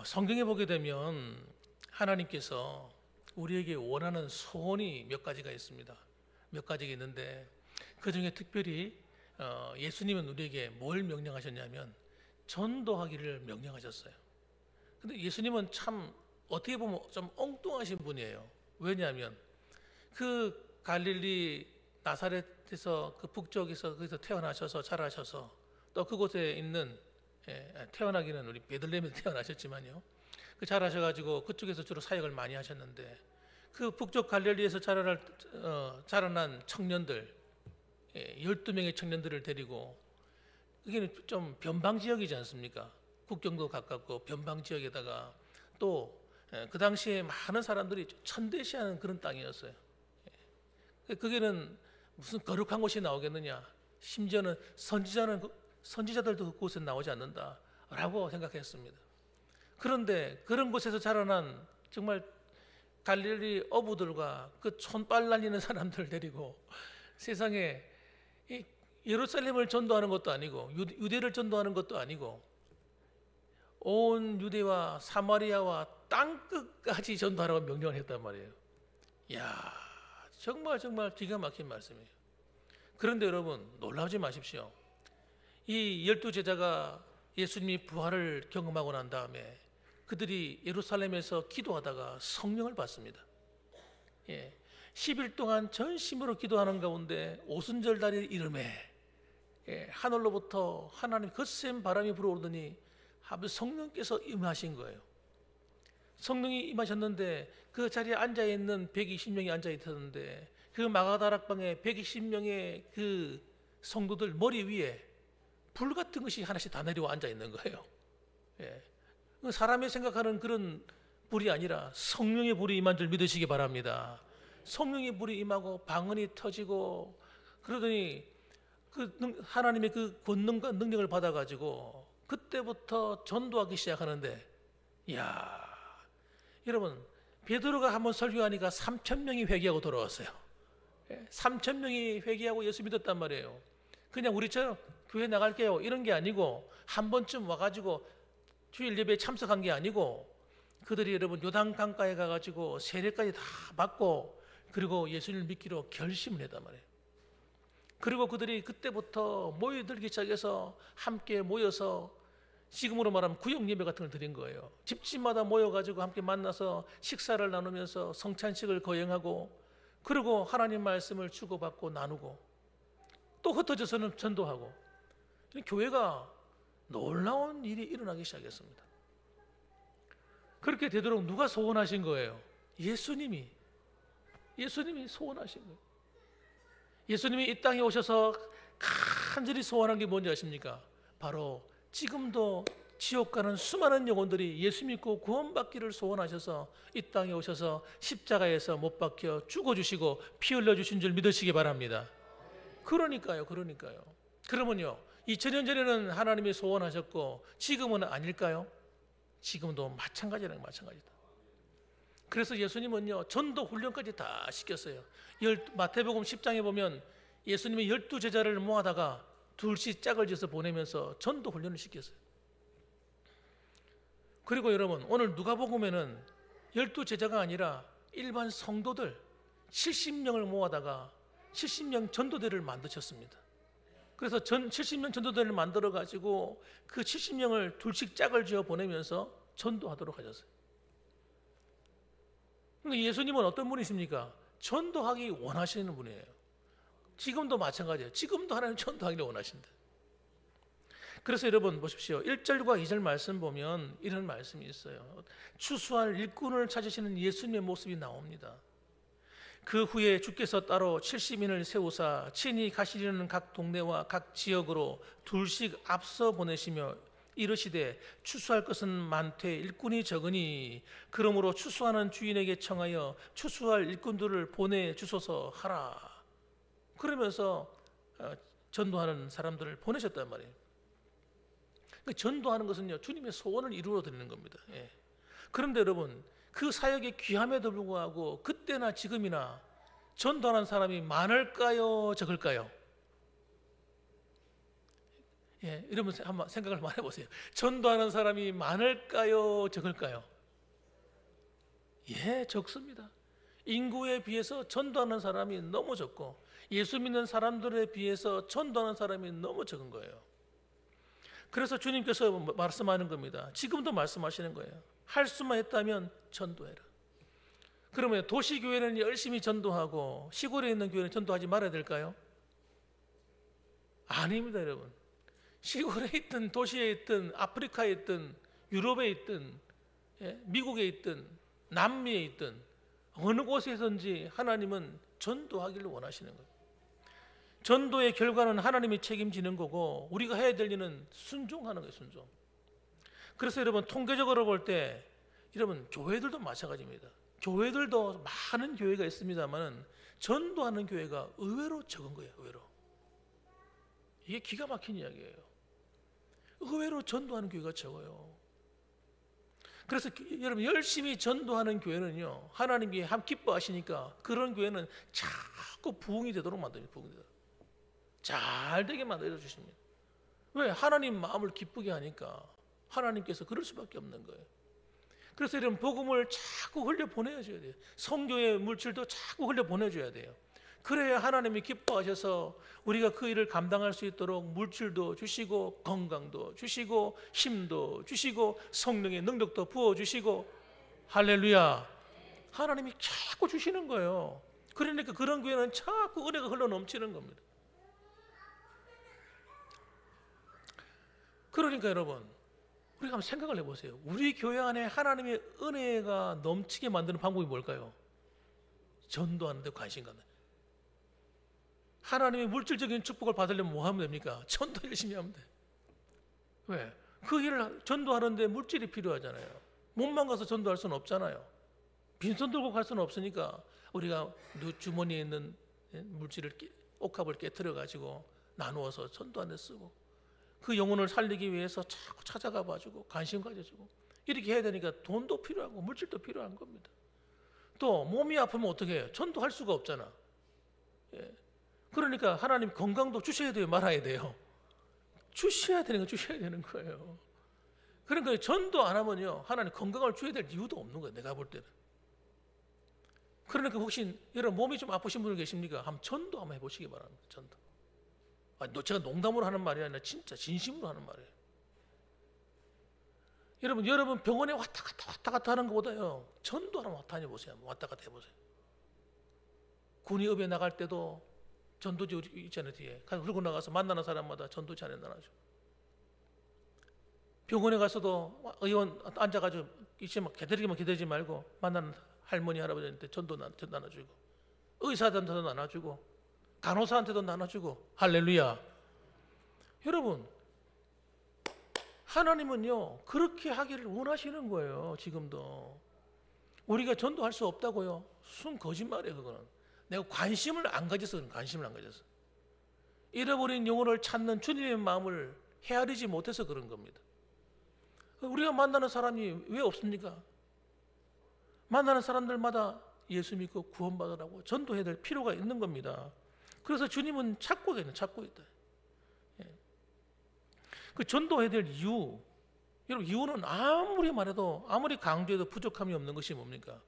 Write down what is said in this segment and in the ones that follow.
성경에 보게 되면 하나님께서 우리에게 원하는 소원이 몇 가지가 있습니다. 몇 가지가 있는데 그 중에 특별히 예수님은 우리에게 뭘 명령하셨냐면 전도하기를 명령하셨어요. 근데 예수님은 참 어떻게 보면 좀 엉뚱하신 분이에요. 왜냐하면 그 갈릴리 나사렛에서 그 북쪽에서 거기서 태어나셔서 자라셔서 또 그곳에 있는 태어나기는 우리 베들레헴에서 태어나셨지만요. 그 자라셔가지고 그쪽에서 주로 사역을 많이 하셨는데 그 북쪽 갈릴리에서 자라난 청년들 12명의 청년들을 데리고 여기는 좀 변방 지역이지 않습니까? 국경도 가깝고 변방 지역에다가 또 그 당시에 많은 사람들이 천대시하는 그런 땅이었어요. 거기는 무슨 거룩한 곳이 나오겠느냐? 심지어는 선지자들도 그곳에 나오지 않는다라고 생각했습니다. 그런데 그런 곳에서 자라난 정말 갈릴리 어부들과 그 촌빨 날리는 사람들을 데리고 세상에 예루살렘을 전도하는 것도 아니고 유대를 전도하는 것도 아니고 온 유대와 사마리아와 땅끝까지 전도하라고 명령을 했단 말이에요. 이야, 정말 기가 막힌 말씀이에요. 그런데 여러분 놀라지 마십시오. 이 12제자가 예수님이 부활을 경험하고 난 다음에 그들이 예루살렘에서 기도하다가 성령을 받습니다. 10일 동안 전심으로 기도하는 가운데 오순절달이 이름에 하늘로부터 하나님 거센 바람이 불어오더니 성령께서 임하신 거예요. 성령이 임하셨는데 그 자리에 앉아있는 120명이 앉아있었는데 그 마가다락방에 120명의 그 성도들 머리 위에 불 같은 것이 하나씩 다 내려와 앉아있는 거예요. 사람이 생각하는 그런 불이 아니라 성령의 불이 임한 줄 믿으시기 바랍니다. 성령의 불이 임하고 방언이 터지고 그러더니 하나님의 그 권능과 능력을 받아가지고 그때부터 전도하기 시작하는데, 이야, 여러분 베드로가 한번 설교하니까 3,000명이 회개하고 돌아왔어요. 3,000명이 회개하고 예수 믿었단 말이에요. 그냥 우리처럼 교회 나갈게요 이런 게 아니고 한 번쯤 와가지고 주일 예배에 참석한 게 아니고 그들이 여러분 요단 강가에 가가지고 세례까지 다 받고 그리고 예수님을 믿기로 결심을 했단 말이에요. 그리고 그들이 그때부터 모여들기 시작해서 함께 모여서 지금으로 말하면 구역 예배 같은 걸 드린 거예요. 집집마다 모여가지고 함께 만나서 식사를 나누면서 성찬식을 거행하고 그리고 하나님 말씀을 주고받고 나누고 또 흩어져서는 전도하고 교회가 놀라운 일이 일어나기 시작했습니다. 그렇게 되도록 누가 소원하신 거예요? 예수님이 소원하신 거예요. 예수님이 이 땅에 오셔서 간절히 소원한 게 뭔지 아십니까? 바로 지금도 지옥 가는 수많은 영혼들이 예수 믿고 구원받기를 소원하셔서 이 땅에 오셔서 십자가에서 못 박혀 죽어주시고 피 흘려주신 줄 믿으시기 바랍니다. 그러니까요. 그러면요 2000년 전에는 하나님이 소원하셨고 지금은 아닐까요? 지금도 마찬가지다. 그래서 예수님은요 전도 훈련까지 다 시켰어요. 마태복음 10장에 보면 예수님이 12제자를 모아다가 둘씩 짝을 지어서 보내면서 전도 훈련을 시켰어요. 그리고 여러분 오늘 누가복음에는 12제자가 아니라 일반 성도들 70명을 모아다가 70명 전도대를 만드셨습니다. 그래서 70명 전도대를 만들어 가지고 그 70명을 둘씩 짝을 지어 보내면서 전도하도록 하셨어요. 근데 예수님은 어떤 분이십니까? 전도하기 원하시는 분이에요. 지금도 마찬가지예요. 지금도 하나님 전도하기를 원하신다. 그래서 여러분 보십시오. 1절과 2절 말씀 보면 이런 말씀이 있어요. 추수할 일꾼을 찾으시는 예수님의 모습이 나옵니다. 그 후에 주께서 따로 70인을 세우사 친히 가시려는 각 동네와 각 지역으로 둘씩 앞서 보내시며 이르시되 추수할 것은 많되 일꾼이 적으니 그러므로 추수하는 주인에게 청하여 추수할 일꾼들을 보내주소서 하라. 그러면서 전도하는 사람들을 보내셨단 말이에요. 전도하는 것은요 주님의 소원을 이루어 드리는 겁니다. 그런데 여러분 그 사역의 귀함에도 불구하고 그때나 지금이나 전도하는 사람이 많을까요 적을까요? 예, 이러면 한번 생각을 많이 해보세요. 전도하는 사람이 많을까요? 적을까요? 예, 적습니다. 인구에 비해서 전도하는 사람이 너무 적고 예수 믿는 사람들에 비해서 전도하는 사람이 너무 적은 거예요. 그래서 주님께서 말씀하는 겁니다. 지금도 말씀하시는 거예요. 할 수만 있다면 전도해라. 그러면 도시교회는 열심히 전도하고 시골에 있는 교회는 전도하지 말아야 될까요? 아닙니다, 여러분. 시골에 있든 도시에 있든 아프리카에 있든 유럽에 있든 미국에 있든 남미에 있든 어느 곳에서든지 하나님은 전도하기를 원하시는 거예요. 전도의 결과는 하나님이 책임지는 거고 우리가 해야 될 일은 순종하는 거예요. 순종. 그래서 여러분 통계적으로 볼 때 여러분 교회들도 마찬가지입니다. 교회들도 많은 교회가 있습니다만 전도하는 교회가 의외로 적은 거예요. 의외로. 이게 기가 막힌 이야기예요. 의외로 전도하는 교회가 적어요. 그래서 여러분 열심히 전도하는 교회는요 하나님이 함 기뻐하시니까 그런 교회는 자꾸 부흥이 되도록 만듭니다. 부흥이 되도록. 잘 되게 만들어 주십니다. 왜? 하나님 마음을 기쁘게 하니까 하나님께서 그럴 수밖에 없는 거예요. 그래서 이런 복음을 자꾸 흘려 보내줘야 돼요. 선교의 물질도 자꾸 흘려 보내줘야 돼요. 그래야 하나님이 기뻐하셔서 우리가 그 일을 감당할 수 있도록 물질도 주시고 건강도 주시고 힘도 주시고 성령의 능력도 부어주시고 할렐루야. 하나님이 자꾸 주시는 거예요. 그러니까 그런 교회는 자꾸 은혜가 흘러 넘치는 겁니다. 그러니까 여러분 우리가 한번 생각을 해보세요. 우리 교회 안에 하나님의 은혜가 넘치게 만드는 방법이 뭘까요? 전도하는 데 관심 갖는. 하나님의 물질적인 축복을 받으려면 뭐 하면 됩니까? 전도 열심히 하면 돼. 왜? 그 일을 전도하는데 물질이 필요하잖아요. 몸만 가서 전도할 수는 없잖아요. 빈손 들고 갈 수는 없으니까 우리가 주머니에 있는 물질을 옥합을 깨트려 가지고 나누어서 전도하는 데 쓰고 그 영혼을 살리기 위해서 자꾸 찾아가 봐주고 관심 가져주고 이렇게 해야 되니까 돈도 필요하고 물질도 필요한 겁니다. 또 몸이 아프면 어떻게 해요? 전도할 수가 없잖아. 예. 그러니까 하나님 건강도 주셔야 돼요? 말아야 돼요? 주셔야 되는 거 주셔야 되는 거예요. 그러니까 전도 안 하면요 하나님 건강을 줘야 될 이유도 없는 거예요. 내가 볼 때는. 그러니까 혹시 여러분 몸이 좀 아프신 분들 계십니까? 한번 전도 한번 해보시기 바랍니다. 전도. 제가 농담으로 하는 말이 아니라 진짜 진심으로 하는 말이에요. 여러분 병원에 왔다 갔다 하는 것보다요 전도 하나 왔다 다녀보세요. 왔다 갔다 해보세요. 군의업에 나갈 때도 전도지 있잖아요. 뒤에 그러고 나가서 만나는 사람마다 전도지 안에 나눠줘. 병원에 가서도 의원 앉아가지고 이제만 기다리지 말고 만나는 할머니 할아버지한테 전도 나눠주고 의사한테도 나눠주고 간호사한테도 나눠주고 할렐루야. 여러분 하나님은요 그렇게 하기를 원하시는 거예요. 지금도 우리가 전도할 수 없다고요? 순 거짓말이에요. 그거는 내가 관심을 안 가져서 그런 관심을 안 가져서 잃어버린 영혼을 찾는 주님의 마음을 헤아리지 못해서 그런 겁니다. 우리가 만나는 사람이 왜 없습니까? 만나는 사람들마다 예수 믿고 구원받으라고 전도해야 될 필요가 있는 겁니다. 그래서 주님은 찾고 있다. 예. 그 전도해야 될 이유, 여러분 이유는 아무리 말해도 아무리 강조해도 부족함이 없는 것이 뭡니까?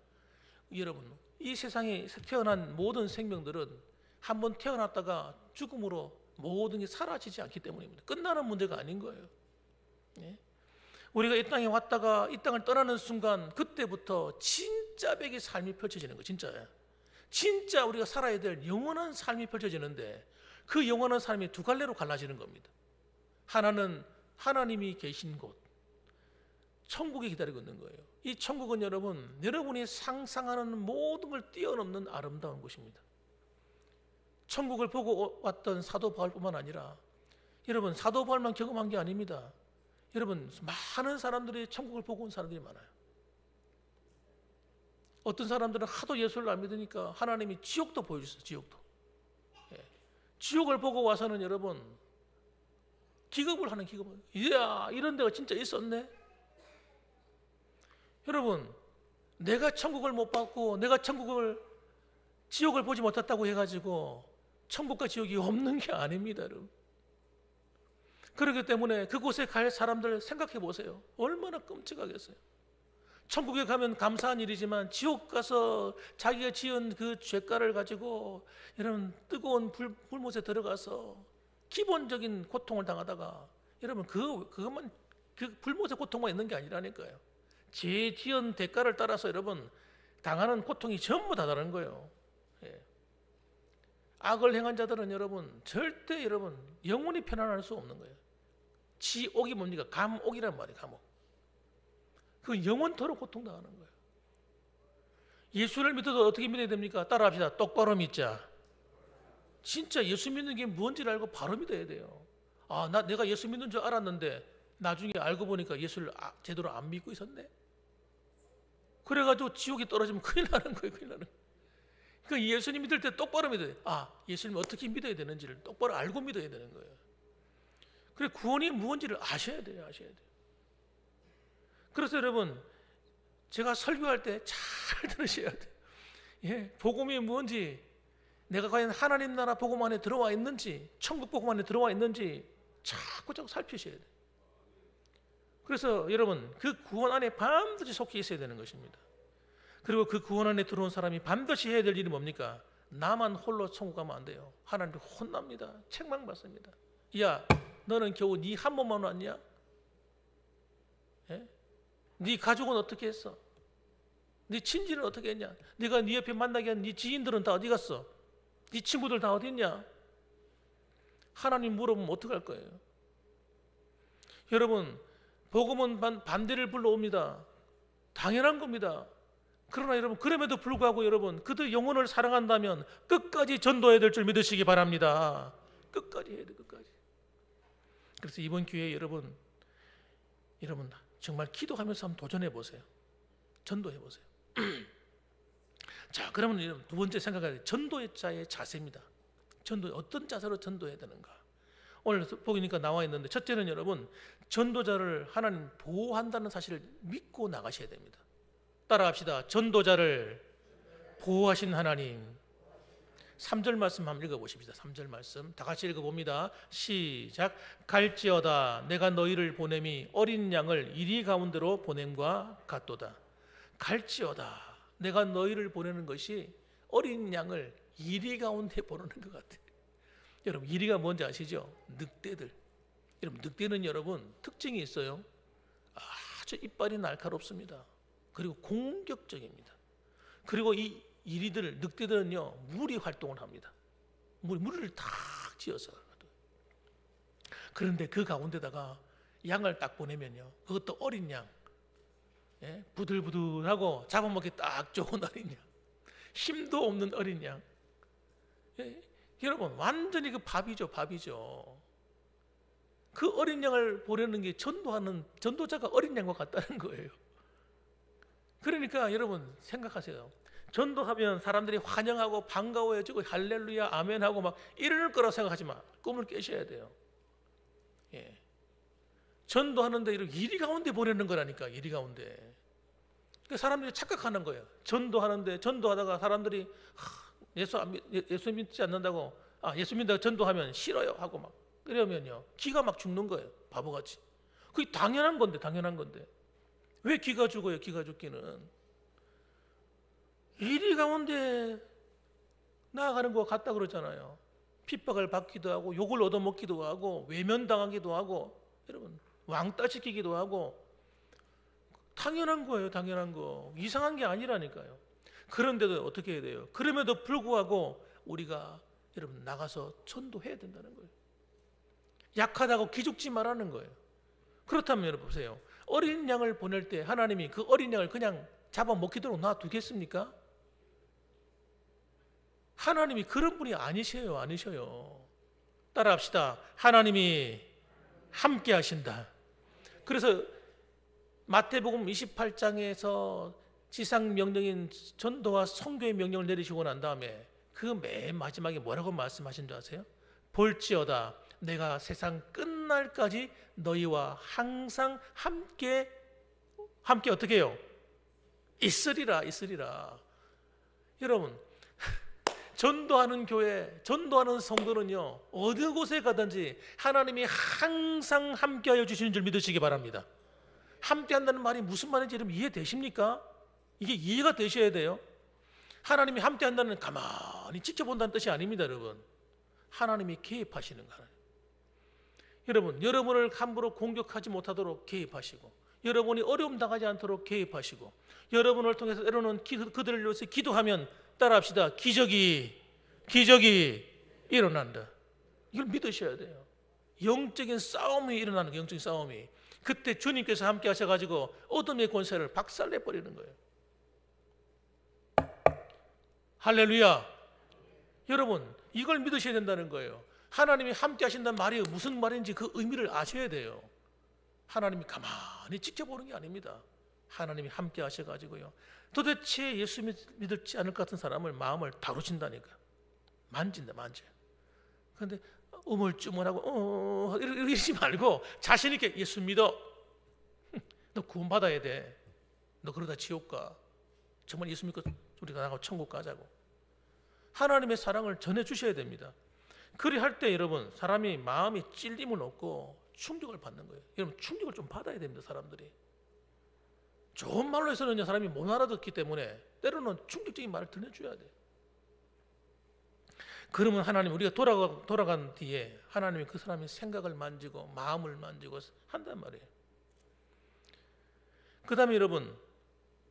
여러분 이 세상에 태어난 모든 생명들은 한번 태어났다가 죽음으로 모든 게 사라지지 않기 때문입니다. 끝나는 문제가 아닌 거예요. 예? 우리가 이 땅에 왔다가 이 땅을 떠나는 순간 그때부터 진짜 백의 삶이 펼쳐지는 거예요. 진짜 우리가 살아야 될 영원한 삶이 펼쳐지는데 그 영원한 삶이 두 갈래로 갈라지는 겁니다. 하나는 하나님이 계신 곳, 천국이 기다리고 있는 거예요. 이 천국은 여러분이 상상하는 모든 걸 뛰어넘는 아름다운 곳입니다. 천국을 보고 왔던 사도 바울뿐만 아니라 여러분 사도 바울만 경험한 게 아닙니다. 여러분 많은 사람들이 천국을 보고 온 사람들이 많아요. 어떤 사람들은 하도 예수를 안 믿으니까 하나님이 지옥도 보여주셨어요. 지옥도. 예. 지옥을 보고 와서는 여러분 기겁을 하는 기겁을. 이야 이런 데가 진짜 있었네. 여러분 내가 천국을 못 봤고 내가 지옥을 보지 못했다고 해가지고 천국과 지옥이 없는 게 아닙니다. 여러분. 그렇기 때문에 그곳에 갈 사람들 생각해 보세요. 얼마나 끔찍하겠어요. 천국에 가면 감사한 일이지만 지옥 가서 자기가 지은 그 죄가를 가지고 여러분 뜨거운 불못에 들어가서 기본적인 고통을 당하다가 여러분 그것만 그 불못의 고통만 있는 게 아니라니까요. 죄 지은 대가를 따라서 여러분 당하는 고통이 전부 다 다른 거예요. 예. 악을 행한 자들은 여러분 절대 여러분 영원히 편안할 수 없는 거예요. 지옥이 뭡니까? 감옥이란 말이에요. 감옥. 그 영원토록 고통당하는 거예요. 예수를 믿어도 어떻게 믿어야 됩니까? 따라합시다. 똑바로 믿자. 진짜 예수 믿는 게 뭔지를 알고 바로 믿어야 돼요. 내가 예수 믿는 줄 알았는데 나중에 알고 보니까 예수를 제대로 안 믿고 있었네. 그래가지고 지옥에 떨어지면 큰일 나는 거예요. 큰일 나는 거예요. 그러니까 예수님 믿을 때 똑바로 믿어야 돼요. 예수님 어떻게 믿어야 되는지를 똑바로 알고 믿어야 되는 거예요. 그래 구원이 무엇인지를 아셔야 돼요. 아셔야 돼요. 그래서 여러분 제가 설교할 때 잘 들으셔야 돼요. 예, 복음이 뭔지, 내가 과연 하나님 나라 복음 안에 들어와 있는지, 천국 복음 안에 들어와 있는지 자꾸 살피셔야 돼요. 그래서 여러분 그 구원 안에 반드시 속해 있어야 되는 것입니다. 그리고 그 구원 안에 들어온 사람이 반드시 해야 될 일이 뭡니까? 나만 홀로 천국 가면 안 돼요. 하나님 혼납니다. 책망받습니다. 야, 너는 겨우 네 한 몸만 왔냐? 예? 네 가족은 어떻게 했어? 네 친지는 어떻게 했냐? 네가 네 옆에 만나게 한 네 지인들은 다 어디 갔어? 네 친구들 다 어디 있냐? 하나님 물어보면 어떡할 거예요? 여러분 복음은 반대를 불러옵니다. 당연한 겁니다. 그러나 여러분 그럼에도 불구하고 여러분 그들 영혼을 사랑한다면 끝까지 전도해야 될 줄 믿으시기 바랍니다. 끝까지 해야 돼. 끝까지. 그래서 이번 기회에 여러분 정말 기도하면서 한번 도전해 보세요. 전도해 보세요. 자, 그러면 여러분 두 번째 생각해야 돼. 전도자의 자세입니다. 어떤 자세로 전도해야 되는가? 오늘 보니까 나와 있는데 첫째는 여러분 전도자를 하나님 보호한다는 사실을 믿고 나가셔야 됩니다. 따라합시다. 전도자를 보호하신 하나님. 3절 말씀 한번 읽어보십시다. 3절 말씀 다 같이 읽어봅니다. 시작. 갈지어다 내가 너희를 보냄이 어린 양을 이리 가운데로 보냄과 같도다. 갈지어다 내가 너희를 보내는 것이 어린 양을 이리 가운데 보내는 것 같아요. 여러분 이리가 뭔지 아시죠? 늑대들. 여러분 늑대는 여러분 특징이 있어요. 아주 이빨이 날카롭습니다. 그리고 공격적입니다. 그리고 이 늑대들은요 무리 활동을 합니다. 무리를 탁 지어서. 그런데 그 가운데다가 양을 딱 보내면요, 그것도 어린 양, 예? 부들부들하고 잡아먹기 딱 좋은 어린 양, 힘도 없는 어린 양. 예? 여러분 완전히 그 밥이죠. 그 어린 양을 보내는 게 전도자가 어린 양과 같다는 거예요. 그러니까 여러분 생각하세요. 전도하면 사람들이 환영하고 반가워해주고 할렐루야 아멘하고 막 이럴 거라고 생각하지 마. 꿈을 깨셔야 돼요. 예. 전도하는데 이렇게 이리 가운데 보내는 거라니까. 이리 가운데. 그러니까 사람들이 착각하는 거예요. 전도하다가 사람들이 예수 믿지 않는다고, 예수 믿는다고 전도하면 싫어요 하고 막 그러면요 기가 막 죽는 거예요. 바보같이. 그게 당연한 건데 왜 기가 죽어요? 기가 죽기는 이리 가운데 나아가는 것 같다 그러잖아요. 핍박을 받기도 하고 욕을 얻어먹기도 하고 외면당하기도 하고 여러분 왕따 시키기도 하고 당연한 거예요. 당연한 거. 이상한 게 아니라니까요. 그런데도 어떻게 해야 돼요? 그럼에도 불구하고 우리가 여러분 나가서 전도해야 된다는 거예요. 약하다고 기죽지 말라는 거예요. 그렇다면 여러분 보세요. 어린 양을 보낼 때 하나님이 그 어린 양을 그냥 잡아먹히도록 놔두겠습니까? 하나님이 그런 분이 아니셔요. 따라합시다. 하나님이 함께 하신다. 그래서 마태복음 28장에서 지상 명령인 전도와 선교의 명령을 내리시고 난 다음에 그 맨 마지막에 뭐라고 말씀하신 줄 아세요? 볼지어다 내가 세상 끝날까지 너희와 항상 함께 어떻게 해요? 있으리라. 여러분 전도하는 교회, 전도하는 성도는요, 어느 곳에 가든지 하나님이 항상 함께하여 주시는 줄 믿으시기 바랍니다. 함께한다는 말이 무슨 말인지 여러분 이해되십니까? 이게 이해가 되셔야 돼요. 하나님이 함께한다는 가만히 지켜본다는 뜻이 아닙니다, 여러분. 하나님이 개입하시는 거예요. 여러분, 여러분을 함부로 공격하지 못하도록 개입하시고, 여러분이 어려움 당하지 않도록 개입하시고, 여러분을 통해서 때로는 그들을 위해서 기도하면 따라합시다. 기적이 일어난다. 이걸 믿으셔야 돼요. 영적인 싸움이 일어나는 거예요. 영적인 싸움이. 그때 주님께서 함께 하셔가지고 어둠의 권세를 박살내버리는 거예요. 할렐루야. 여러분, 이걸 믿으셔야 된다는 거예요. 하나님이 함께 하신다는 말이 무슨 말인지 그 의미를 아셔야 돼요. 하나님이 가만히 지켜보는 게 아닙니다. 하나님이 함께 하셔가지고요, 도대체 예수 믿지 않을 것 같은 사람을 마음을 다루신다니까. 만진다, 만져. 그런데 우물쭈물하고 이러지 말고 자신 있게 예수 믿어. 너 구원받아야 돼. 너 그러다 지옥 가. 정말 예수 믿고 우리가 나가고 천국 가자고. 하나님의 사랑을 전해주셔야 됩니다. 그리할 때 여러분, 사람이 마음이 찔림을 얻고 충격을 받는 거예요. 여러분, 충격을 좀 받아야 됩니다. 사람들이 좋은 말로 해서는 사람이 못 알아듣기 때문에 때로는 충격적인 말을 들려줘야 돼요. 그러면 하나님, 우리가 돌아간 뒤에 하나님이 그 사람의 생각을 만지고 마음을 만지고 한단 말이에요. 그 다음에 여러분,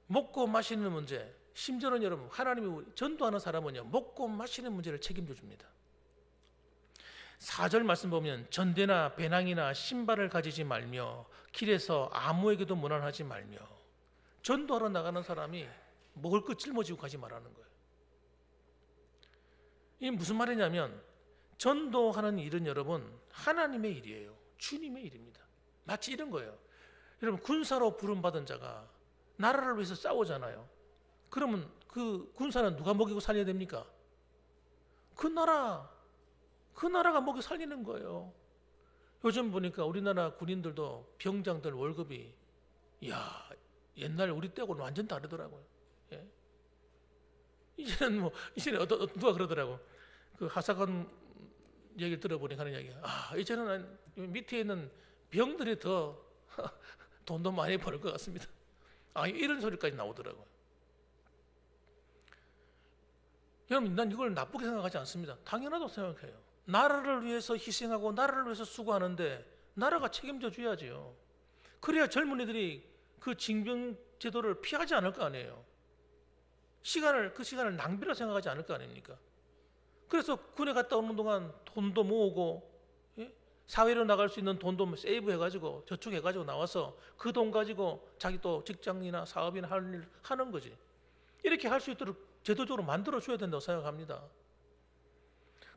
먹고 마시는 문제, 심지어는 여러분, 하나님이 전도하는 사람은요, 먹고 마시는 문제를 책임져 줍니다. 4절 말씀 보면, 전대나 배낭이나 신발을 가지지 말며 길에서 아무에게도 문안하지 말며. 전도하러 나가는 사람이 먹을 것 짊어지고 가지 말라는 거예요. 이게 무슨 말이냐면, 전도하는 일은 여러분 하나님의 일이에요. 주님의 일입니다. 마치 이런 거예요. 여러분, 군사로 부름받은 자가 나라를 위해서 싸우잖아요. 그러면 그 군사는 누가 먹이고 살려야 됩니까? 그 나라가 먹여 살리는 거예요. 요즘 보니까 우리나라 군인들도 병장들 월급이 옛날 우리 때하고는 완전 다르더라고요. 예? 이제는 누가 그러더라고. 그 하사관 얘기를 들어보니까 하는 이야기가, 이제는 밑에 있는 병들이 더 돈도 많이 벌 것 같습니다. 이런 소리까지 나오더라고요. 여러분, 난 이걸 나쁘게 생각하지 않습니다. 당연하다고 생각해요. 나라를 위해서 희생하고 나라를 위해서 수고하는데 나라가 책임져 줘야지요. 그래야 젊은이들이 그 징병 제도를 피하지 않을 거 아니에요. 그 시간을 낭비라 생각하지 않을 거 아닙니까? 그래서 군에 갔다 오는 동안 돈도 모으고, 사회로 나갈 수 있는 돈도 세이브 해가지고 저축해가지고 나와서 그 돈 가지고 자기 또 직장이나 사업이나 할 일 하는 거지. 이렇게 할 수 있도록 제도적으로 만들어 줘야 된다고 생각합니다.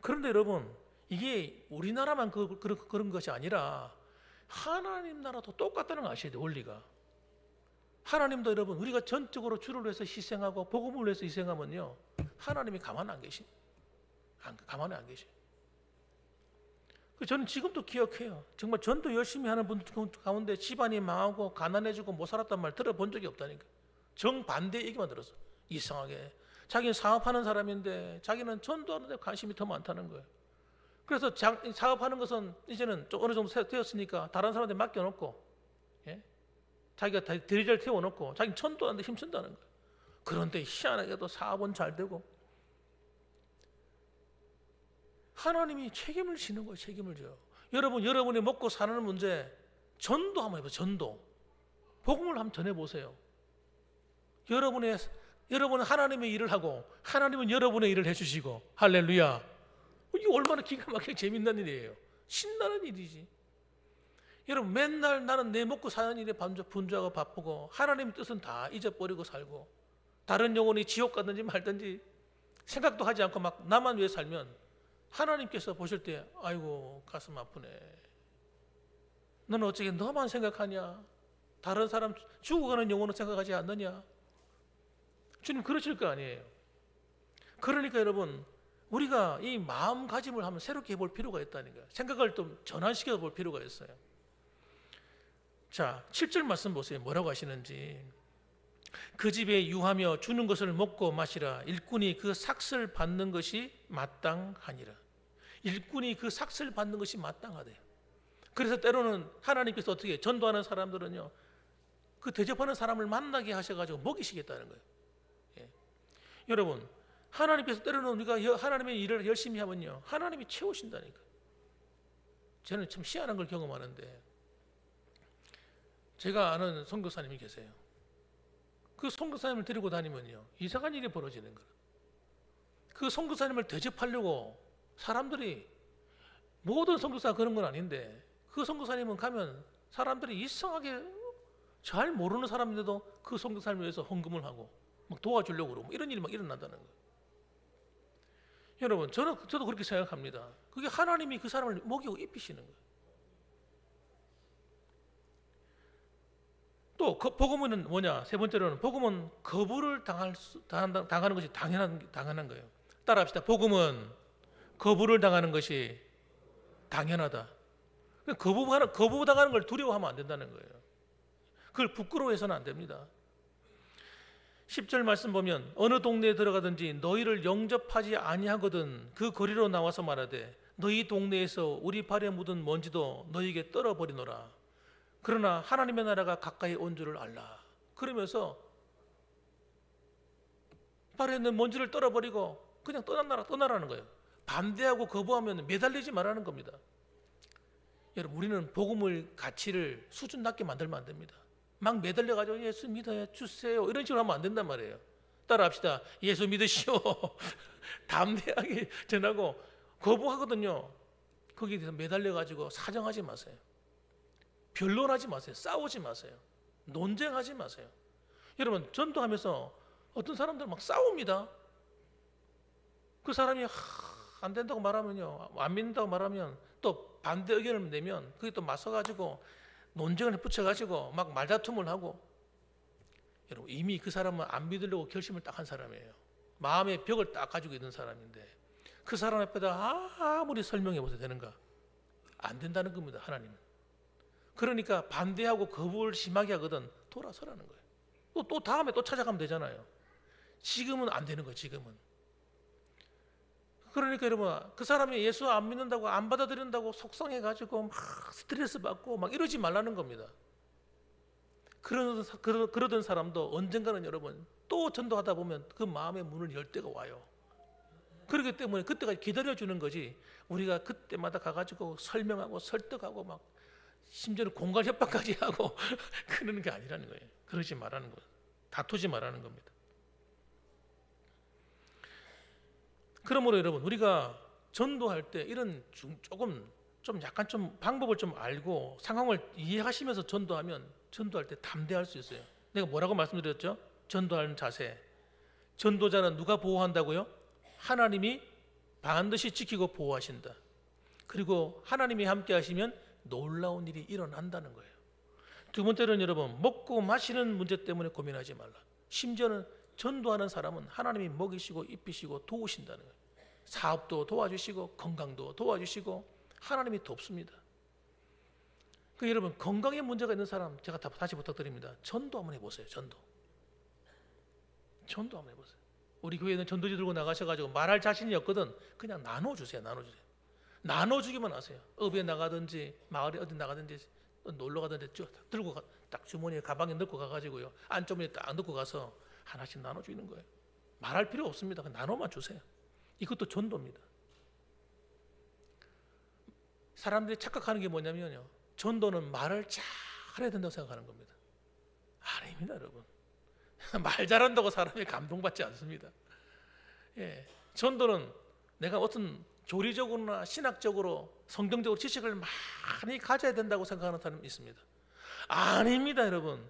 그런데 여러분, 이게 우리나라만 그런 것이 아니라 하나님 나라도 똑같다는 거 아셔야 돼요. 원리가. 하나님도 여러분, 우리가 전적으로 주를 위해서 희생하고 복음을 위해서 희생하면요, 하나님이 가만히 안 계시. 가만히 안 계시. 저는 지금도 기억해요. 정말 전도 열심히 하는 분들 가운데 집안이 망하고 가난해지고 못 살았단 말 들어본 적이 없다니까. 정반대 얘기만 들었어. 이상하게 자기는 사업하는 사람인데 자기는 전도하는 데 관심이 더 많다는 거예요. 그래서 사업하는 것은 이제는 좀 어느 정도 되었으니까 다른 사람한테 맡겨놓고, 자기가 대리자를 태워놓고 자기는 전도하는 데 힘쓴다는 거예요. 그런데 희한하게도 사업은 잘 되고, 하나님이 책임을 지는 거예요. 책임을 져요. 여러분이 먹고 사는 문제 전도 한번 해보세요. 전도. 복음을 한번 전해보세요. 여러분은 하나님의 일을 하고 하나님은 여러분의 일을 해주시고, 할렐루야. 이게 얼마나 기가 막히게 재밌는 일이에요. 신나는 일이지. 여러분, 맨날 나는 내 먹고 사는 일에 분주하고 바쁘고 하나님의 뜻은 다 잊어버리고 살고 다른 영혼이 지옥 가든지 말든지 생각도 하지 않고 막 나만 위해 살면 하나님께서 보실 때, 아이고 가슴 아프네. 너는 어떻게 너만 생각하냐? 다른 사람 죽어가는 영혼은 생각하지 않느냐? 주님 그러실 거 아니에요. 그러니까 여러분, 우리가 이 마음가짐을 한번 새롭게 해볼 필요가 있다니까요. 생각을 좀 전환시켜 볼 필요가 있어요. 자, 7절 말씀 보세요. 뭐라고 하시는지. 그 집에 유하며 주는 것을 먹고 마시라. 일꾼이 그 삭슬 받는 것이 마땅하니라. 일꾼이 그 삭슬 받는 것이 마땅하대요. 그래서 때로는 하나님께서 어떻게 해요? 전도하는 사람들은요, 그 대접하는 사람을 만나게 하셔가지고 먹이시겠다는 거예요. 예. 여러분, 하나님께서 때로는 우리가 하나님의 일을 열심히 하면요, 하나님이 채우신다니까. 저는 참 희한한 걸 경험하는데, 제가 아는 선교사님이 계세요. 그 선교사님을 데리고 다니면요, 이상한 일이 벌어지는 거예요. 그 선교사님을 대접하려고 사람들이, 모든 선교사가 그런 건 아닌데, 그 선교사님은 가면 사람들이 이상하게 잘 모르는 사람인데도 그 선교사님을 위해서 헌금을 하고 막 도와주려고 그러고 이런 일이 막 일어난다는 거예요. 여러분, 저도 그렇게 생각합니다. 그게 하나님이 그 사람을 먹이고 입히시는 거예요. 또 복음은 뭐냐? 세 번째로는 복음은 거부를 당하는 것이 당연한 거예요. 따라합시다. 복음은 거부를 당하는 것이 당연하다. 거부당하는 걸 두려워하면 안 된다는 거예요. 그걸 부끄러워해서는 안 됩니다. 10절 말씀 보면 어느 동네에 들어가든지 너희를 영접하지 아니하거든 그 거리로 나와서 말하되 너희 동네에서 우리 발에 묻은 먼지도 너희에게 떨어버리노라. 그러나 하나님의 나라가 가까이 온 줄을 알라. 그러면서 발에 있는 먼지를 떨어버리고 그냥 떠나라는 거예요. 반대하고 거부하면 매달리지 말라는 겁니다. 여러분, 우리는 복음을 가치를 수준 낮게 만들면 안 됩니다. 막 매달려가지고 예수 믿어 주세요 이런 식으로 하면 안 된단 말이에요. 따라합시다. 예수 믿으시오. 담대하게 전하고, 거부하거든요. 거기에 대해서 매달려가지고 사정하지 마세요. 변론하지 마세요. 싸우지 마세요. 논쟁하지 마세요. 여러분, 전도하면서 어떤 사람들 막 싸웁니다. 그 사람이 안 된다고 말하면요, 안 믿는다고 말하면 또 반대 의견을 내면 그게 또 맞서가지고 논쟁을 붙여가지고 막 말다툼을 하고. 여러분, 이미 그 사람은 안 믿으려고 결심을 딱 한 사람이에요. 마음의 벽을 딱 가지고 있는 사람인데 그 사람 앞에다 아무리 설명해 보세요, 되는가? 안 된다는 겁니다. 하나님은. 그러니까 반대하고 거부를 심하게 하거든 돌아서라는 거예요. 또 다음에 또 찾아가면 되잖아요. 지금은 안 되는 거예요. 지금은. 그러니까 여러분, 그 사람이 예수 안 믿는다고, 안 받아들인다고 속상해가지고 막 스트레스 받고 막 이러지 말라는 겁니다. 그러던 사람도 언젠가는 여러분 또 전도하다 보면 그 마음의 문을 열 때가 와요. 그렇기 때문에 그때까지 기다려주는 거지, 우리가 그때마다 가가지고 설명하고 설득하고 막 심지어는 공갈 협박까지 하고 그러는 게 아니라는 거예요. 그러지 말라는 거예요. 다투지 말라는 겁니다. 그러므로 여러분, 우리가 전도할 때 이런 약간 방법을 좀 알고 상황을 이해하시면서 전도할 때 담대할 수 있어요. 내가 뭐라고 말씀드렸죠? 전도하는 자세. 전도자는 누가 보호한다고요? 하나님이 반드시 지키고 보호하신다. 그리고 하나님이 함께 하시면 놀라운 일이 일어난다는 거예요. 두 번째는 여러분, 먹고 마시는 문제 때문에 고민하지 말라. 심지어는 전도하는 사람은 하나님이 먹이시고 입히시고 도우신다는 거예요. 사업도 도와주시고 건강도 도와주시고 하나님이 돕습니다. 여러분, 건강에 문제가 있는 사람 제가 다시 부탁드립니다. 전도 한번 해보세요. 전도 한번 해보세요. 우리 교회는 전도지 들고 나가셔가지고 말할 자신이 없거든. 그냥 나눠주세요. 나눠주기만 하세요. 업에 나가든지 마을에 어디 나가든지 놀러 가든지 쭉 들고 딱 주머니에 가방에 넣고 가가지고요, 안쪽에 딱 넣고 가서 하나씩 나눠주는 거예요. 말할 필요 없습니다. 그냥 나눠만 주세요. 이것도 전도입니다. 사람들이 착각하는 게 뭐냐면요, 전도는 말을 잘해야 된다고 생각하는 겁니다. 아닙니다, 여러분. 말 잘한다고 사람이 감동받지 않습니다. 예, 전도는 내가 어떤 교리적으로나 신학적으로 성경적으로 지식을 많이 가져야 된다고 생각하는 사람이 있습니다. 아닙니다, 여러분.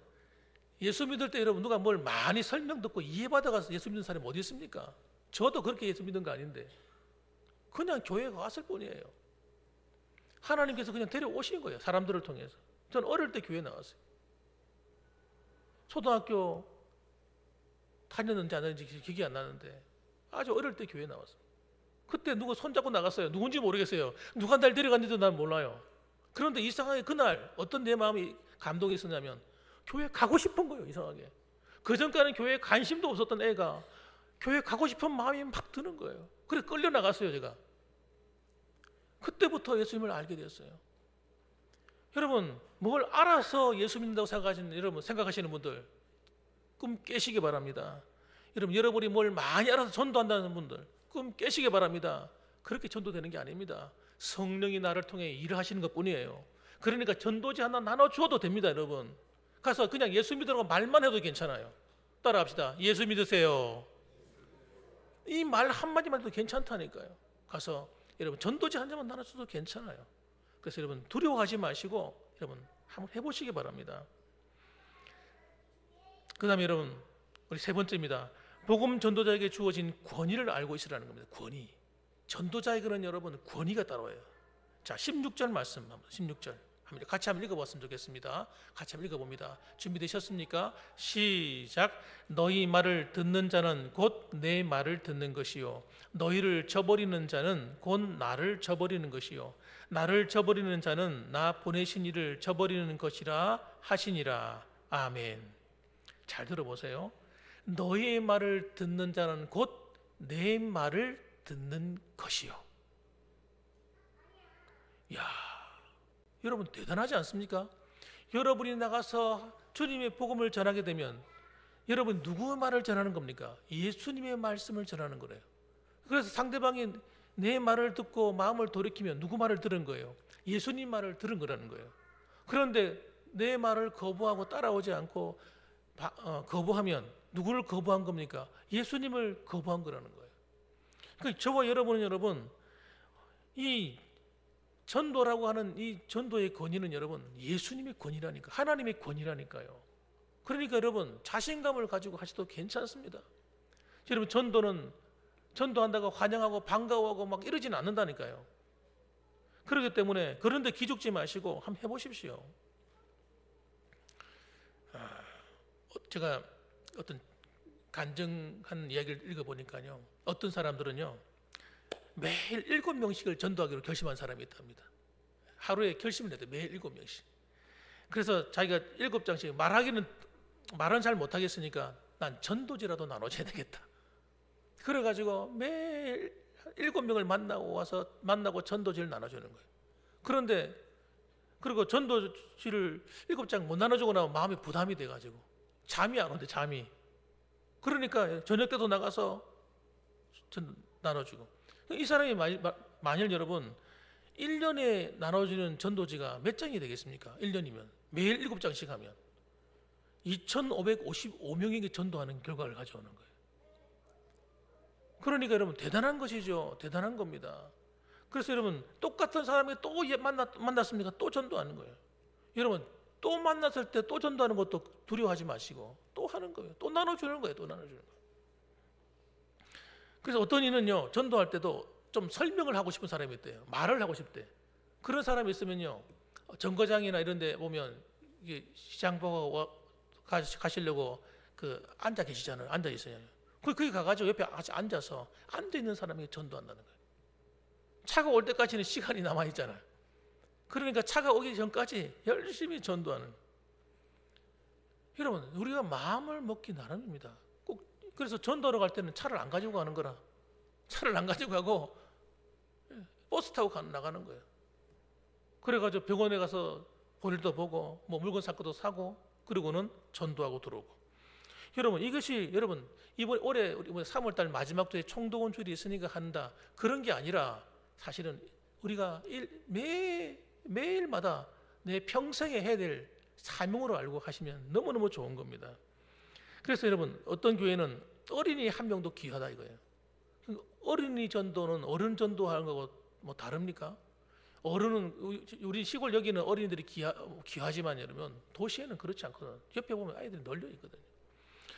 예수 믿을 때 여러분 누가 뭘 많이 설명 듣고 이해받아가서 예수 믿는 사람이 어디 있습니까? 저도 그렇게 예수 믿는 거 아닌데 그냥 교회에 왔을 뿐이에요. 하나님께서 그냥 데려오신 거예요. 사람들을 통해서. 저는 어릴 때 교회 나왔어요. 초등학교 다녔는지 안 다녔는지 기억이 안 나는데 아주 어릴 때 교회 나왔어요. 그때 누구 손잡고 나갔어요. 누군지 모르겠어요. 누가 날 데려갔는지도 난 몰라요. 그런데 이상하게 그날 어떤 내 마음이 감동이 있었냐면 교회 가고 싶은 거예요. 이상하게. 그전까지는 교회에 관심도 없었던 애가 교회 가고 싶은 마음이 막 드는 거예요. 그래서 끌려 나갔어요, 제가. 그때부터 예수님을 알게 되었어요. 여러분, 뭘 알아서 예수 믿는다고 생각하시는 분들 꿈 깨시기 바랍니다. 여러분이 뭘 많이 알아서 전도한다는 분들 꿈 깨시기 바랍니다. 그렇게 전도되는 게 아닙니다. 성령이 나를 통해 일을 하시는 것뿐이에요. 그러니까 전도지 하나 나눠주어도 됩니다. 여러분, 가서 그냥 예수 믿으라고 말만 해도 괜찮아요. 따라합시다. 예수 믿으세요. 이 말 한마디만 해도 괜찮다니까요. 가서 여러분 전도지 한 잔만 나눠줘도 괜찮아요. 그래서 여러분 두려워하지 마시고 여러분 한번 해보시기 바랍니다. 그 다음에 여러분, 우리 세 번째입니다. 복음 전도자에게 주어진 권위를 알고 있으라는 겁니다. 권위. 전도자에게는 여러분 권위가 따라와요. 자, 16절 말씀, 16절 같이 한번 읽어봤으면 좋겠습니다. 같이 한번 읽어봅니다. 준비되셨습니까? 시작. 너희 말을 듣는 자는 곧 내 말을 듣는 것이요, 너희를 저버리는 자는 곧 나를 저버리는 것이요, 나를 저버리는 자는 나 보내신 이를 저버리는 것이라 하시니라. 아멘. 잘 들어보세요. 너희의 말을 듣는 자는 곧 내 말을 듣는 것이요. 야, 여러분 대단하지 않습니까? 여러분이 나가서 주님의 복음을 전하게 되면 여러분 누구의 말을 전하는 겁니까? 예수님의 말씀을 전하는 거래요. 그래서 상대방이 내 말을 듣고 마음을 돌이키면 누구 말을 들은 거예요? 예수님 말을 들은 거라는 거예요. 그런데 내 말을 거부하고 따라오지 않고 거부하면 누구를 거부한 겁니까? 예수님을 거부한 거라는 거예요. 그러니까 저와 여러분, 이 전도라고 하는 이 전도의 권위는 여러분 예수님의 권위라니까, 하나님의 권위라니까요. 그러니까 여러분 자신감을 가지고 하셔도 괜찮습니다. 여러분 전도는 전도한다고 환영하고 반가워하고 막 이러지는 않는다니까요. 그렇기 때문에 그런데 기죽지 마시고 한번 해보십시오. 제가 어떤 간증한 이야기를 읽어보니까요, 어떤 사람들은요 매일 7명씩을 전도하기로 결심한 사람이 있답니다. 하루에 결심을 해도 매일 7명씩. 그래서 자기가 7장씩 말은 잘 못하겠으니까 난 전도지라도 나눠줘야 되겠다. 그래가지고 매일 7명을 만나고 전도지를 나눠주는 거예요. 그런데 그리고 전도지를 7장 못 나눠주고 나면 마음이 부담이 돼가지고 잠이 안 온대, 잠이. 그러니까 저녁 때도 나가서 나눠주고. 이 사람이 만일 여러분 1년에 나눠주는 전도지가 몇 장이 되겠습니까? 1년이면 매일 7장씩 하면 2555명에게 전도하는 결과를 가져오는 거예요. 그러니까 여러분 대단한 것이죠. 대단한 겁니다. 그래서 여러분 똑같은 사람이 또 만났습니까? 또 전도하는 거예요. 여러분 또 만났을 때 또 전도하는 것도 두려워하지 마시고 또 하는 거예요. 또 나눠주는 거예요. 또 나눠주는 거예요. 그래서 어떤 이는요 전도할 때도 좀 설명을 하고 싶은 사람이 있대요. 말을 하고 싶대. 그런 사람이 있으면요 정거장이나 이런 데 보면 이게 시장 보고 가시려고 앉아 계시잖아요. 앉아 있어요. 거기 가가지고 옆에 앉아서 앉아 있는 사람이 전도한다는 거예요. 차가 올 때까지는 시간이 남아 있잖아요. 그러니까 차가 오기 전까지 열심히 전도하는. 여러분 우리가 마음을 먹기 나름입니다. 꼭 그래서 전도하러 갈 때는 차를 안 가지고 가는 거라. 차를 안 가지고 가고 버스 타고 나가는 거예요. 그래가지고 병원에 가서 볼일도 보고 뭐 물건 살 것도 사고 그리고는 전도하고 들어오고. 여러분 이것이 여러분 올해 3월달 마지막 주에 총동원 주일이 있으니까 한다 그런 게 아니라 사실은 우리가 매일마다 내 평생에 해야 될 사명으로 알고 하시면 너무너무 좋은 겁니다. 그래서 여러분 어떤 교회는 어린이 한 명도 귀하다 이거예요. 어린이 전도는 어른 전도하는 거하고 뭐 다릅니까? 어른은 우리 시골 여기는 어린이들이 귀하지만 여러분 도시에는 그렇지 않거든. 옆에 보면 아이들이 널려 있거든요.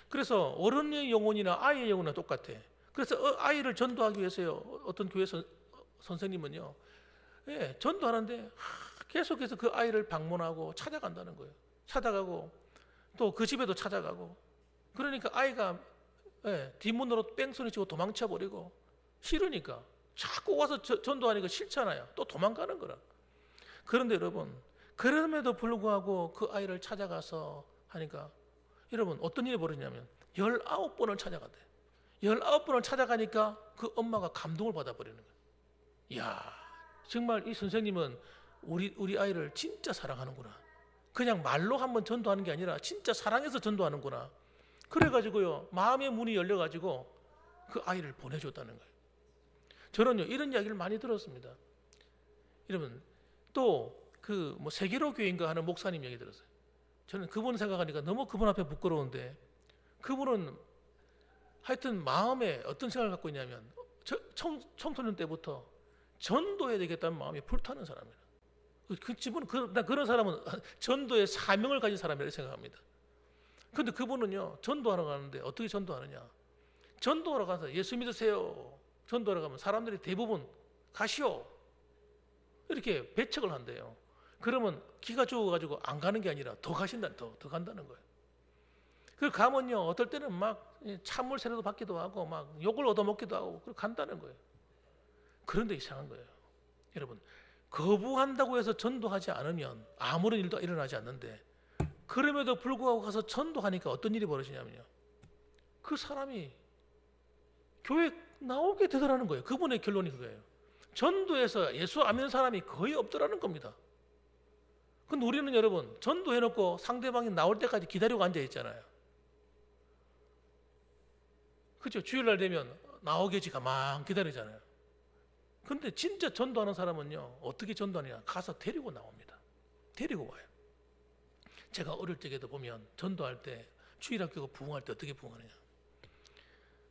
그래서 어른의 영혼이나 아이의 영혼은 똑같아. 그래서 아이를 전도하기 위해서요 어떤 교회 선생님은요 전도하는데 계속해서 그 아이를 방문하고 찾아간다는 거예요. 찾아가고 또 그 집에도 찾아가고. 그러니까 아이가 뒷문으로 뺑소니치고 도망쳐 버리고 싫으니까 자꾸 와서 전도하니까 싫잖아요. 또 도망가는 거라. 그런데 여러분 그럼에도 불구하고 그 아이를 찾아가서 하니까 여러분 어떤 일이 벌어지냐면 19번을 찾아갔대. 19번을 찾아가니까 그 엄마가 감동을 받아버리는 거예요. 이야, 정말 이 선생님은 우리 아이를 진짜 사랑하는구나. 그냥 말로 한번 전도하는 게 아니라 진짜 사랑해서 전도하는구나. 그래가지고요, 마음의 문이 열려가지고 그 아이를 보내줬다는 거예요. 저는요, 이런 이야기를 많이 들었습니다. 여러분, 또 그 뭐 세계로 교회인가 하는 목사님 얘기 들었어요. 저는 그분 생각하니까 너무 그분 앞에 부끄러운데, 그분은 하여튼 마음에 어떤 생각을 갖고 있냐면 청소년 때부터 전도해야 되겠다는 마음이 불타는 사람이에요. 그 집은 그런 사람은 전도의 사명을 가진 사람이라고 생각합니다. 그런데 그분은요, 전도하러 가는데 어떻게 전도하느냐? 전도하러 가서 예수 믿으세요. 전도하러 가면 사람들이 대부분 가시오, 이렇게 배척을 한대요. 그러면 기가 죽어가지고 안 가는 게 아니라 더 가신다, 더 간다는 거예요. 그 가면요, 어떨 때는 막 찬물 세례도 받기도 하고 막 욕을 얻어먹기도 하고 그렇게 간다는 거예요. 그런데 이상한 거예요. 여러분, 거부한다고 해서 전도하지 않으면 아무런 일도 일어나지 않는데, 그럼에도 불구하고 가서 전도하니까 어떤 일이 벌어지냐면요, 그 사람이 교회 나오게 되더라는 거예요. 그분의 결론이 그거예요. 전도에서 예수 안 믿는 사람이 거의 없더라는 겁니다. 근데 우리는 여러분, 전도해놓고 상대방이 나올 때까지 기다리고 앉아 있잖아요. 그렇죠? 주일날 되면 나오겠지 가만 기다리잖아요. 근데 진짜 전도하는 사람은요, 어떻게 전도하느냐? 가서 데리고 나옵니다. 데리고 와요. 제가 어릴 적에도 보면 전도할 때, 주일학교 부흥할 때 어떻게 부흥하느냐?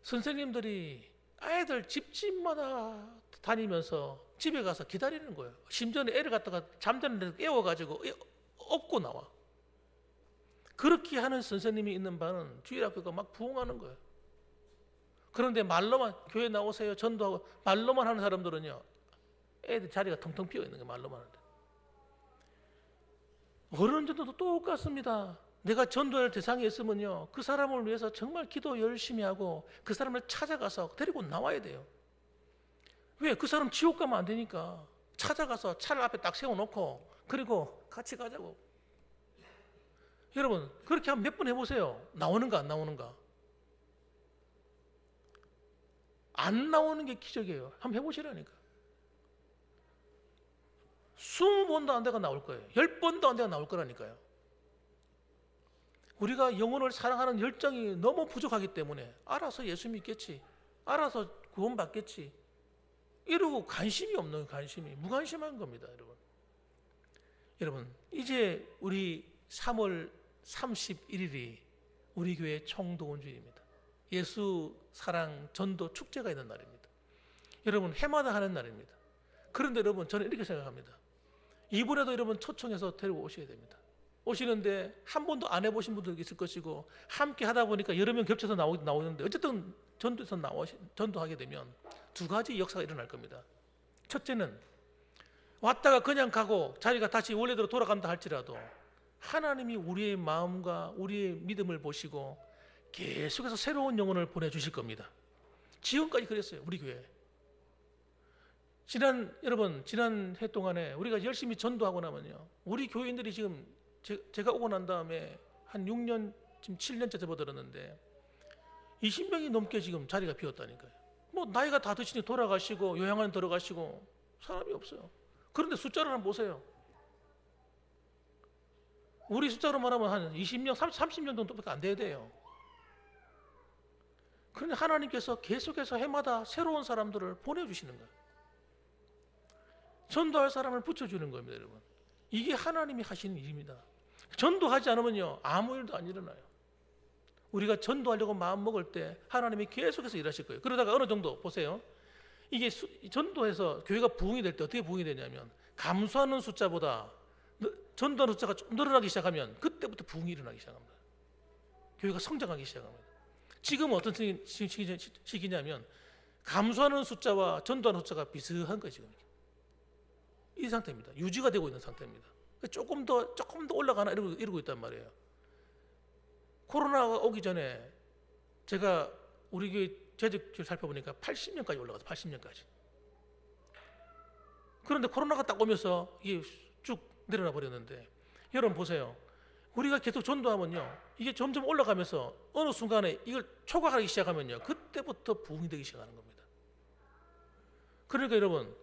선생님들이 아이들 집집마다 다니면서 집에 가서 기다리는 거예요. 심지어는 애를 갖다가 잠자는 데서 깨워가지고 업고 나와. 그렇게 하는 선생님이 있는 반은 주일학교가 막 부흥하는 거예요. 그런데 말로만 교회 나오세요 전도하고 말로만 하는 사람들은요, 애들 자리가 텅텅 비어 있는 거예요. 말로만 하는데. 어른 전도도 똑같습니다. 내가 전도할 대상이 있으면요, 그 사람을 위해서 정말 기도 열심히 하고 그 사람을 찾아가서 데리고 나와야 돼요. 왜? 그 사람 지옥 가면 안 되니까 찾아가서 차를 앞에 딱 세워놓고 그리고 같이 가자고. 여러분, 그렇게 한 몇 번 해보세요. 나오는가 안 나오는가? 안 나오는 게 기적이에요. 한번 해보시라니까. 20번도 안 돼가 나올 거예요. 10번도 안 돼가 나올 거라니까요. 우리가 영혼을 사랑하는 열정이 너무 부족하기 때문에 알아서 예수 믿겠지, 알아서 구원 받겠지, 이러고 관심이 없는, 관심이 무관심한 겁니다. 여러분, 이제 우리 3월 31일이 우리 교회 총동원주일입니다. 예수 사랑 전도 축제가 있는 날입니다. 여러분, 해마다 하는 날입니다. 그런데 여러분, 저는 이렇게 생각합니다. 이번에도 여러분 초청해서 데리고 오셔야 됩니다. 오시는데 한 번도 안 해보신 분도 있을 것이고, 함께 하다 보니까 여러 명 겹쳐서 나오는데, 어쨌든 전도에서 전도하게 되면 두 가지 역사가 일어날 겁니다. 첫째는 왔다가 그냥 가고 자리가 다시 원래대로 돌아간다 할지라도 하나님이 우리의 마음과 우리의 믿음을 보시고 계속해서 새로운 영혼을 보내주실 겁니다. 지금까지 그랬어요, 우리 교회. 지난 해 동안에 우리가 열심히 전도하고 나면요, 우리 교인들이 지금 제가 오고 난 다음에 한 6년, 지금 7년째 접어들었는데 20명이 넘게 지금 자리가 비었다니까요. 뭐 나이가 다 드시니 돌아가시고 요양원 들어가시고 사람이 없어요. 그런데 숫자를 한번 보세요. 우리 숫자로 말하면 한 20명, 30명 정도밖에 안 돼야 돼요. 그런데 하나님께서 계속해서 해마다 새로운 사람들을 보내주시는 거예요. 전도할 사람을 붙여주는 겁니다, 여러분. 이게 하나님이 하시는 일입니다. 전도하지 않으면요, 아무 일도 안 일어나요. 우리가 전도하려고 마음 먹을 때 하나님이 계속해서 일하실 거예요. 그러다가 어느 정도 보세요. 이게 전도해서 교회가 부흥이 될 때 어떻게 부흥이 되냐면, 감소하는 숫자보다 전도하는 숫자가 좀 늘어나기 시작하면 그때부터 부흥이 일어나기 시작합니다. 교회가 성장하기 시작합니다. 지금은 어떤 시기냐면 감소하는 숫자와 전도하는 숫자가 비슷한 거예요. 지금 이 상태입니다. 유지가 되고 있는 상태입니다. 조금 더 올라가나 이러고 있단 말이에요. 코로나가 오기 전에 제가 우리 교회 재직을 살펴보니까 80명까지 올라가서 80명까지. 그런데 코로나가 딱 오면서 이게 쭉 내려놔 버렸는데, 여러분 보세요. 우리가 계속 전도하면요, 이게 점점 올라가면서 어느 순간에 이걸 초과하기 시작하면요, 그때부터 부흥이 되기 시작하는 겁니다. 그러니까 여러분,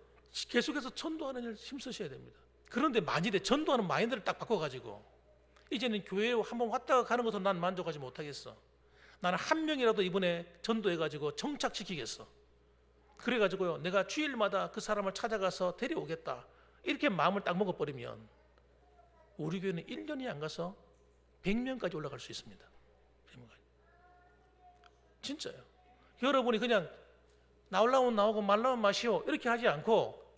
계속해서 전도하는 일 힘쓰셔야 됩니다. 그런데 만일에 전도하는 마인드를 딱 바꿔가지고 이제는 교회에 한번 왔다가 가는 것으로 난 만족하지 못하겠어, 나는 한 명이라도 이번에 전도해가지고 정착시키겠어, 그래가지고요 내가 주일마다 그 사람을 찾아가서 데려오겠다, 이렇게 마음을 딱 먹어버리면 우리 교회는 1년이 안 가서 100명까지 올라갈 수 있습니다. 100명까지. 진짜요. 여러분이 그냥 나오려면 나오고 말라면 마시오 이렇게 하지 않고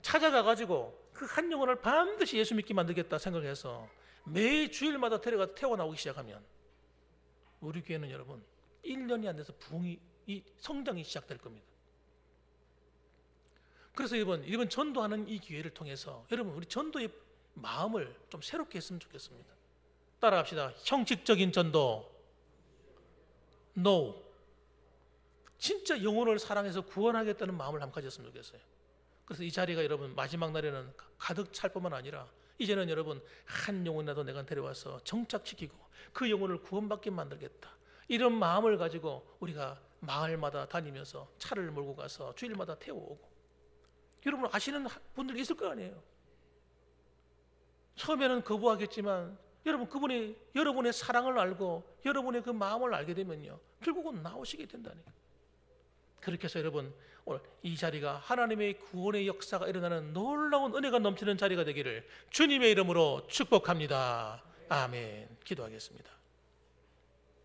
찾아가가지고 그 한 영혼을 반드시 예수 믿게 만들겠다 생각해서 매 주일마다 데려가서 태워 나오기 시작하면 우리 교회는 여러분 1년이 안 돼서 부흥이, 이 성장이 시작될 겁니다. 그래서 이번 전도하는 이 기회를 통해서 여러분 우리 전도의 마음을 좀 새롭게 했으면 좋겠습니다. 따라합시다. 형식적인 전도, No. 진짜 영혼을 사랑해서 구원하겠다는 마음을 한번 가졌으면 좋겠어요. 그래서 이 자리가 여러분 마지막 날에는 가득 찰 뿐만 아니라 이제는 여러분 한 영혼이라도 내가 데려와서 정착시키고 그 영혼을 구원받게 만들겠다, 이런 마음을 가지고 우리가 마을마다 다니면서 차를 몰고 가서 주일마다 태워오고, 여러분 아시는 분들이 있을 거 아니에요. 처음에는 거부하겠지만 여러분 그분이 여러분의 사랑을 알고 여러분의 그 마음을 알게 되면요 결국은 나오시게 된다니까. 그렇게 해서 여러분 오늘 이 자리가 하나님의 구원의 역사가 일어나는 놀라운 은혜가 넘치는 자리가 되기를 주님의 이름으로 축복합니다. 아멘. 기도하겠습니다.